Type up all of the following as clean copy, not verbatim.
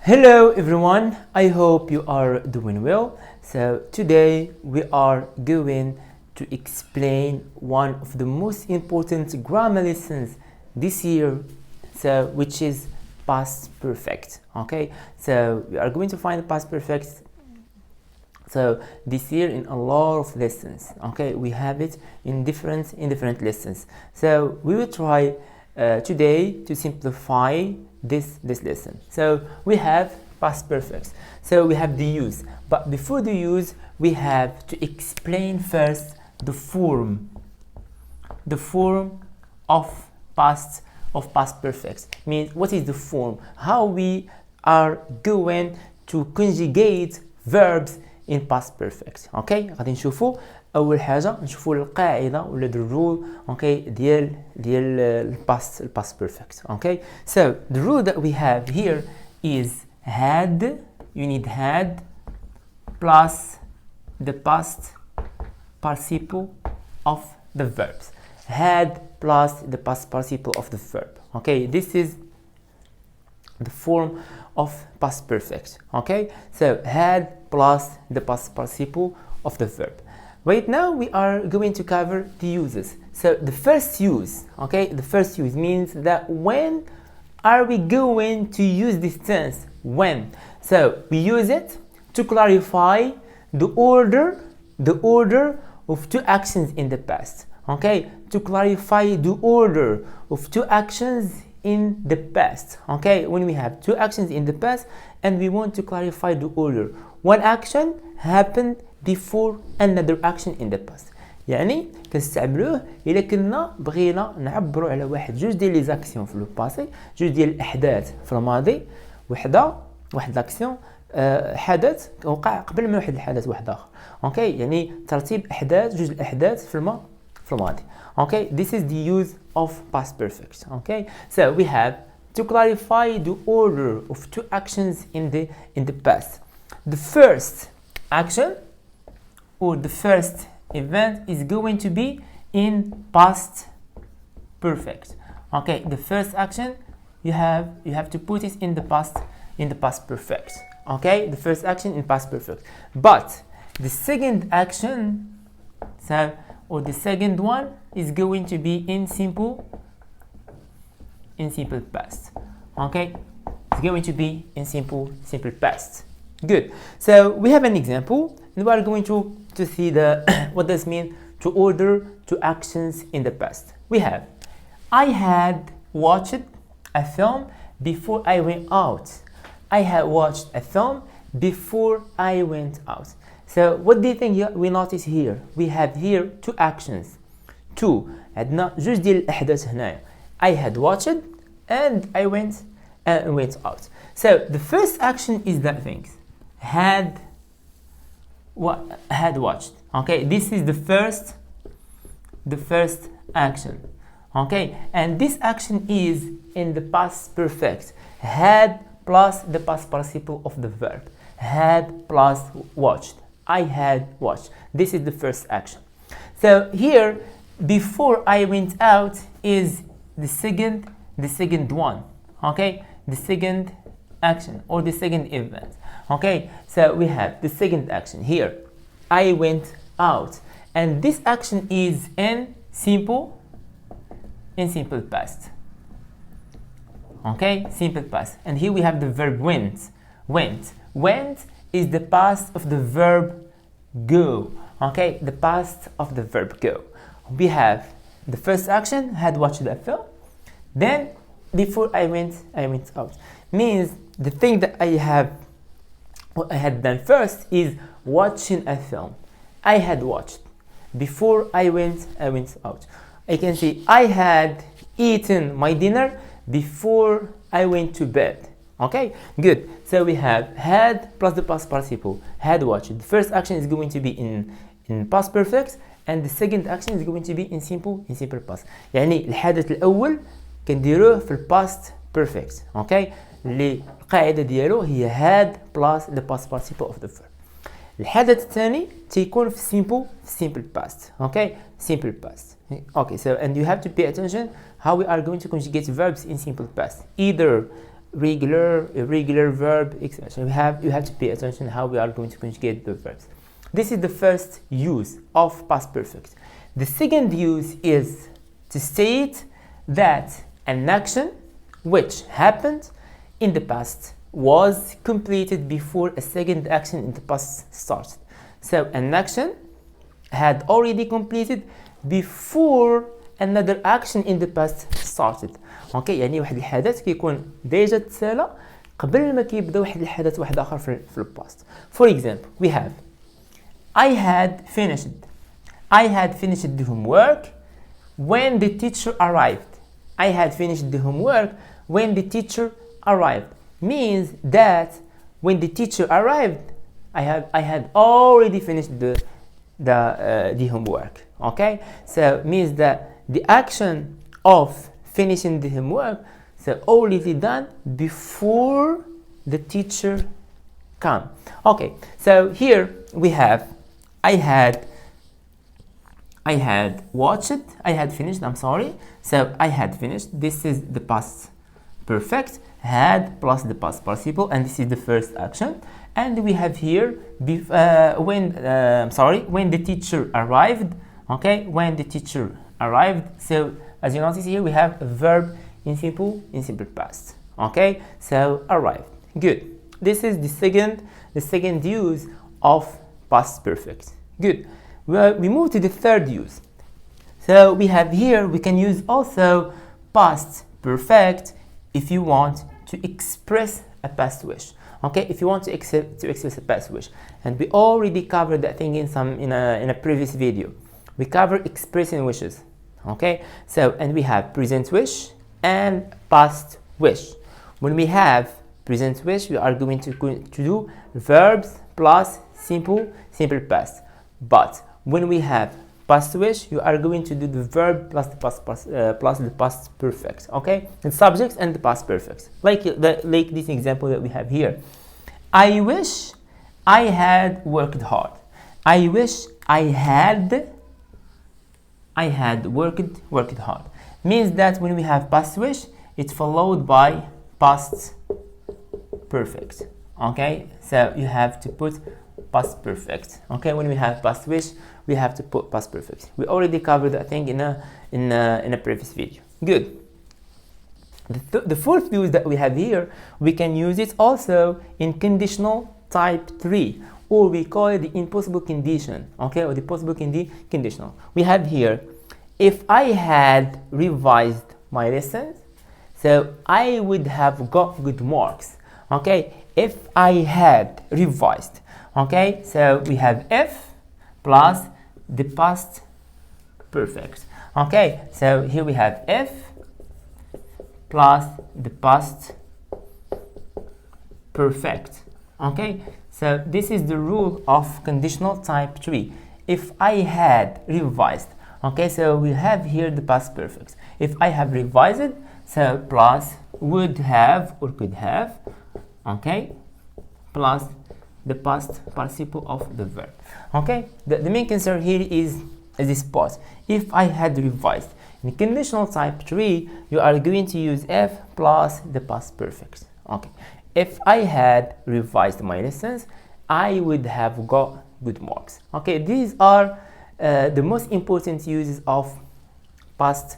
Hello everyone, I hope you are doing well. So today we are going to explain one of the most important grammar lessons this year, which is past perfect. Okay, so we are going to find past perfect this year in a lot of lessons. Okay, we have it in different lessons. So we will try today to simplify this lesson. So we have past perfect, so we have the use, but before the use we have to explain first the form of past perfect. Means what is the form, how we are going to conjugate verbs in past perfect. اوكي غادي نشوفوا اول حاجه نشوفوا القاعده ولا the rule اوكي ديال الباست بيرفكت. اوكي so the rule that we have here is had. You need had plus the past participle of the verbs. Had plus the past participle of the verb. Okay, this is the form of past perfect. Okay, so had plus the past participle of the verb. Right now we are going to cover the uses. So the first use, okay, the first use means that when are we going to use this tense? When? So we use it to clarify the order of two actions in the past. Okay, to clarify the order of two actions in the past. Okay, when we have two actions in the past and we want to clarify the order, one action happened before another action in the past. يعني كنستعملوه الا كنا بغينا نعبروا على جوج ديال لي زاكسيون في لو باسي، جوج ديال الاحداث في الماضي، واحد لاكسيون حدث وقع قبل ما واحد الحدث واحد اخر. اوكي يعني ترتيب احداث، جوج الاحداث في الماضي. Okay, this is the use of past perfect. Okay, so we have to clarify the order of two actions in the past. The first action or the first event is going to be in past perfect. Okay, the first action you have to put it in the past perfect. Okay, the first action in past perfect, but the second action, or the second one is going to be in simple past. Okay, it's going to be in simple past. Good. So we have an example and we are going to see the what does mean to order two actions in the past. We have I had watched a film before I went out. I had watched a film before I went out. So what do you think we notice here? We have here two actions. Two عندنا جوج ديال الأحداث هنايا. I had watched and I went out. So the first action is that thing. Had watched. Okay, this is the first action. Okay, and this action is in the past perfect. Had plus the past participle of the verb. Had plus watched. I had watched. This is the first action. So here, before I went out is the second one. Okay, the second action or the second event. Okay, so we have the second action here. I went out, and this action is in simple past. Okay, simple past. And here we have the verb went. Went is the past of the verb go. Okay, the past of the verb go. We have the first action, had watched that film. Then before I went out. Means the thing that what I had done first is watching a film. I had watched before I went out. I can say I had eaten my dinner before I went to bed. Okay, good. So we have had plus the past participle. Had watched. The first action is going to be in past perfect, and the second action is going to be in simple past. يعني الحدث الأول كنديروه في الباست بيرفكت. اوكي اللي القاعده ديالو هي had plus the past participle of the verb. الحدث الثاني تيكون في simple past. Okay, simple past. Okay, so and you have to pay attention how we are going to conjugate verbs in simple past. Either regular, irregular verb, etc. So you have to pay attention how we are going to conjugate the verbs. This is the first use of past perfect. The second use is to state that an action which happened in the past was completed before a second action in the past started. So an action had already completed before another action in the past started. اوكي يعني واحد الحدث كيكون ديجا تسالى قبل ما كيبدا واحد الحدث واحد اخر في الباست. For example, we have I had finished the homework when the teacher arrived. I had finished the homework when the teacher arrived means that when the teacher arrived I had already finished the homework. Okay, so means that the action of finishing the homework so already done before the teacher come. Okay, so here we have I had finished, I'm sorry. So I had finished, this is the past perfect, had plus the past participle, and this is the first action. And we have here when the teacher arrived. Okay, when the teacher arrived. So as you notice here, we have a verb in simple past. Okay, so arrived. Good. This is the second use of past perfect. Good. We move to the third use. So we have here, we can use also past perfect if you want to express a past wish. Okay, if you want to express a past wish, and we already covered that thing in a previous video. We cover expressing wishes. Okay, so and we have present wish and past wish. When we have present wish, we are going to do verbs plus simple past. But when we have past wish, you are going to do the verb plus the past perfect. Okay, the subjects and the past perfect, like this example that we have here. I wish I had worked hard. I wish I had worked hard means that when we have past wish, it's followed by past perfect. Okay, so you have to put past perfect. Okay, when we have past wish, we have to put past perfect. We already covered that thing in a previous video. Good. The fourth use that we have here, we can use it also in conditional type 3, or we call it the impossible condition. Okay, or the possible conditional. We have here, if I had revised my lessons, so I would have got good marks. Okay, if I had revised. Okay, so we have if plus the past perfect. Okay, so here we have if plus the past perfect. Okay, so this is the rule of conditional type 3. If I had revised. Okay, so we have here the past perfect. If I have revised, so plus would have or could have. Okay, plus the past participle of the verb. Okay, the main concern here is this part. If I had revised. In conditional type 3, you are going to use if plus the past perfect. Okay, if I had revised my lessons, I would have got good marks. Okay, these are the most important uses of past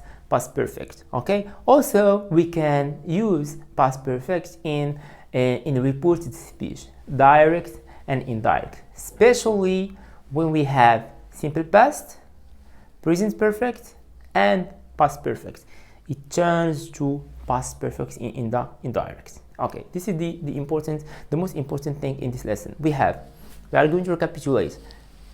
perfect. Okay, also we can use past perfect in reported speech, direct and indirect, especially when we have simple past, present perfect, and past perfect. It turns to past perfect in the indirect. Okay, this is the most important thing in this lesson. We are going to recapitulate.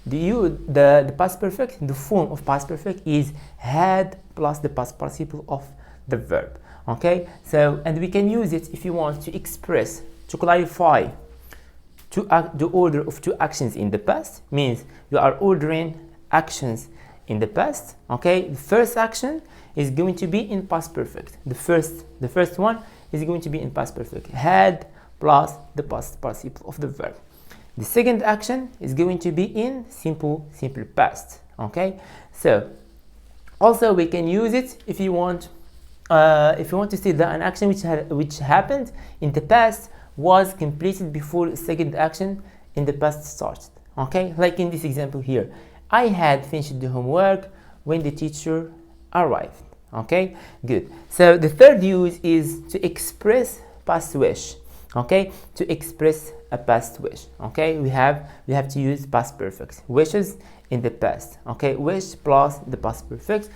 The past perfect, the form of past perfect is had plus the past participle of the verb. Okay, so and we can use it if you want to express, to clarify the order of two actions in the past. Means you are ordering actions in the past. Okay, the first action is going to be in past perfect. The first one is going to be in past perfect, had plus the past participle of the verb. The second action is going to be in simple past. Okay, so also we can use it if you want if you want to say that an action which happened in the past was completed before a second action in the past started. Okay, like in this example here, I had finished the homework when the teacher arrived. Okay, good. So the third use is to express past wish. Okay, to express a past wish. Okay, we have to use past perfect wishes in the past. Okay, wish plus the past perfect.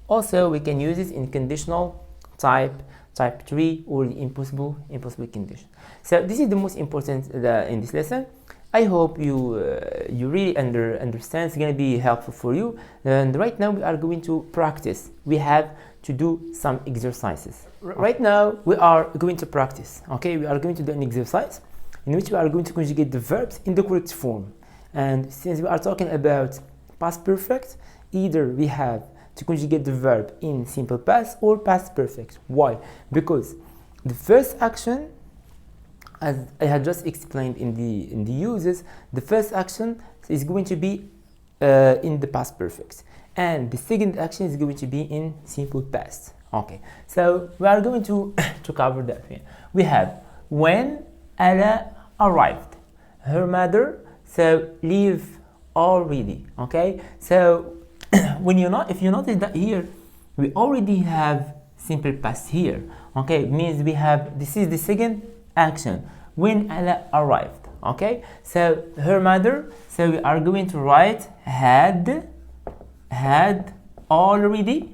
Also, we can use it in conditional type 3 or the impossible condition. So this is the most important in this lesson. I hope you really understand. It's going to be helpful for you. And right now we are going to practice. We have to do some exercises. Right now we are going to practice. Okay, we are going to do an exercise in which we are going to conjugate the verbs in the correct form. And since we are talking about past perfect, either we have to conjugate the verb in simple past or past perfect. Why? Because the first action, as I had just explained in the uses, the first action is going to be in the past perfect, and the second action is going to be in simple past. Okay, so we are going to cover that here. We have when Ella arrived, her mother, so leave already. Okay, so if you notice that here we already have simple past here. Okay, it means we have, this is the second action, when Ella arrived. Okay, so her mother, so we are going to write had already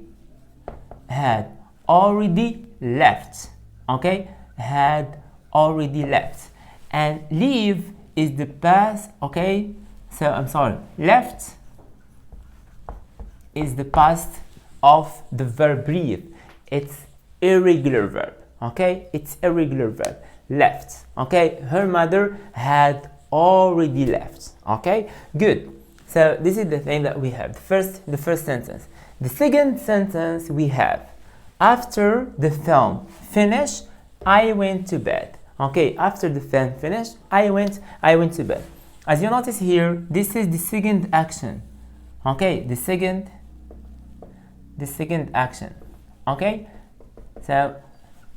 left. Okay, had already left, and leave is the past. Okay, so I'm sorry, left is the past of the verb leave. It's irregular verb. Okay, it's irregular verb. Left. Okay, her mother had already left. Okay, good. So this is the thing that we have. The first sentence. The second sentence we have, after the film finished, I went to bed. Okay, after the film finished, I went to bed. As you notice here, this is the second action. Okay, the second action. Okay, so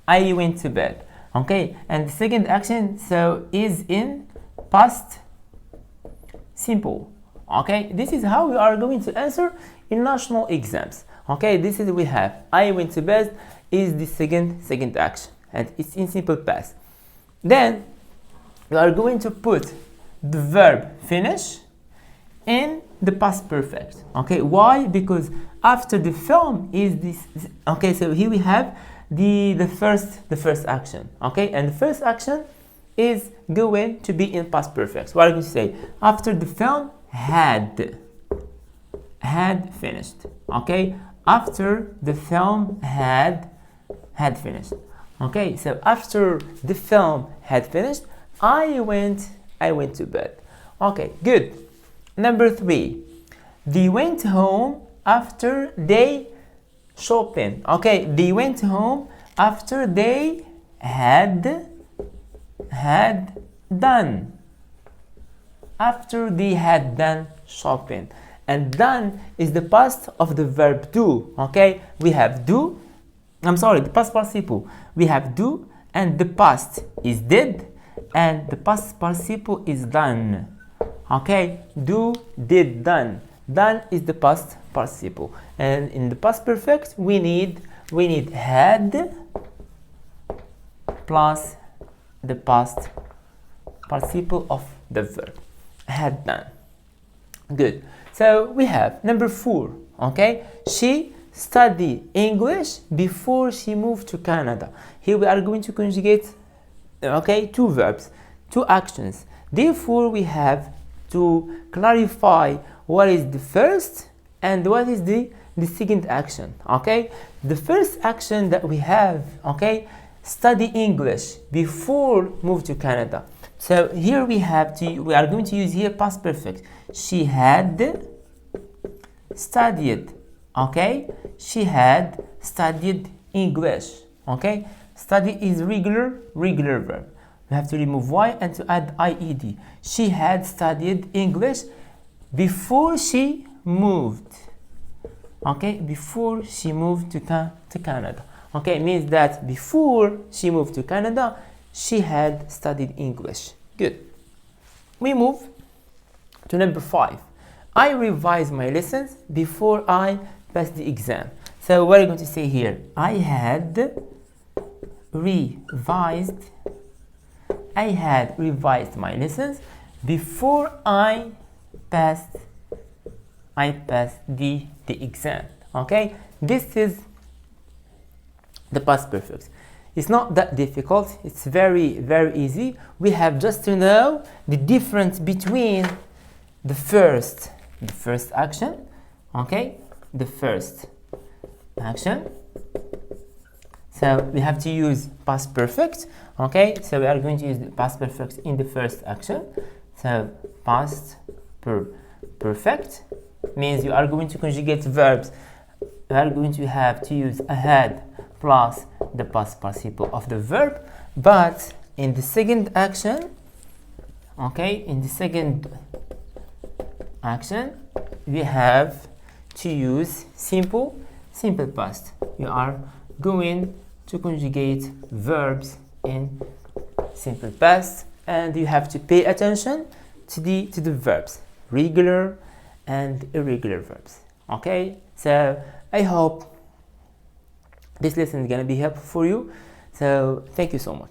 I went to bed. Okay, and the second action so is in past simple. Okay, this is how we are going to answer in national exams. Okay, this is we have I went to bed is the second action, and it's in simple past. Then we are going to put the verb finish in the past perfect. Okay, why? Because after the film is this. Okay, so here we have the first action. Okay, and the first action is going to be in past perfect. So what are you going to say? After the film had finished. Okay, after the film had finished. Okay, so after the film had finished, I went to bed. Okay, good. Number 3, they went home after they shopping. Okay, they went home after they had done. After they had done shopping. And done is the past of the verb do. Okay, we have do. I'm sorry, the past participle. We have do, and the past is did, and the past participle is done. Okay, do, did, done. Done is the past participle, and in the past perfect we need had plus the past participle of the verb, had done. Good. So we have number 4. Okay, she studied English before she moved to Canada. Here we are going to conjugate, okay, 2 verbs, 2 actions. Therefore we have to clarify what is the first and what is the second action. Okay, the first action that we have, okay, study English before move to Canada. So here we are going to use here past perfect. She had studied. Okay, she had studied English. Okay, study is regular verb. We have to remove y and to add ied. She had studied English before she moved. Okay, before she moved to Canada. Okay, it means that before she moved to Canada, she had studied English. Good. We move to number 5. I revised my lessons before I passed the exam. So what are you going to say here? I had revised my lessons before I passed the exam. Okay, this is the past perfect. It's not that difficult. It's very, very easy. We have just to know the difference between the first action, okay, the first action. So we have to use past perfect, okay. So we are going to use the past perfect in the first action. So past perfect means you are going to conjugate verbs. You are going to have to use had plus the past participle of the verb, but in the second action, okay, in the second action we have to use simple past. You are going to conjugate verbs in simple past, and you have to pay attention to the verbs, regular and irregular verbs. Okay, so I hope this lesson is gonna be helpful for you. So thank you so much.